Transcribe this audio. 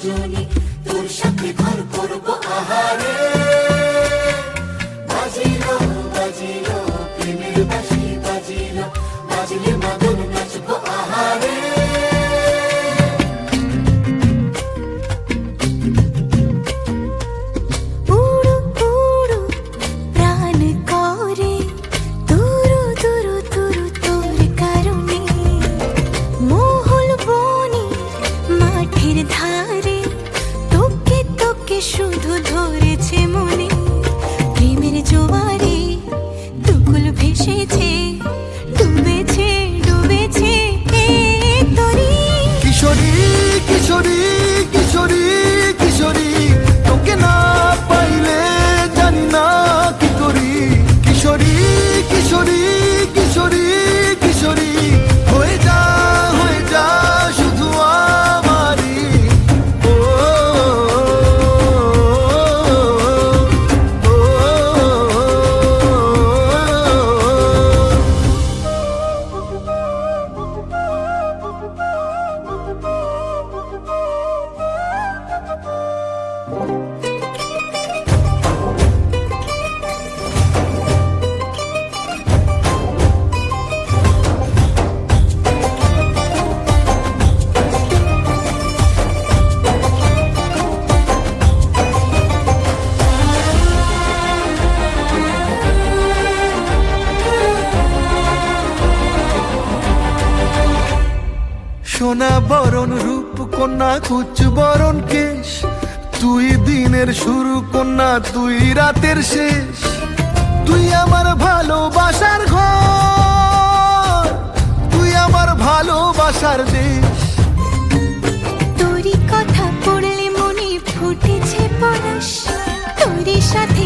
রজনী, তোর সাথে ঘর করবো আহারে। বাজিলো বাজিলো প্রেমের বাঁশি বাজিলো, বাজলে মদন নাচবো আহারে। উড়ু উড়ু প্রাণ করে তুরু তুরু তুরু তোর কারণে, মহল বনে মাঠের ধারে তোকে তোকে শুধু ধরেছে মনে। প্রেমের জোয়ারে দুকুল ভেসেছে, ডুবেছে ডুবেছে এই তরি। কিশোরী কিশোরী কিশোরী কিশোরী, তোকে না পাইলে জানি না কি করি। কিশোরী কিশোরী কিশোরী কিশোরী, হয়ে যা শুধু আমারই। ও, ও, ও, সোনা বরণ রূপ কন্যা কুচ বরণ কেশ, তুই দিনের শুরু কন্যা তুই রাতের শেষ। তুই আমার ভালোবাসার ঘর, তুই আমার ভালোবাসার দেশ। তোরই কথা পড়লে মনে ফুটেছে পরশ, তোরই সাথে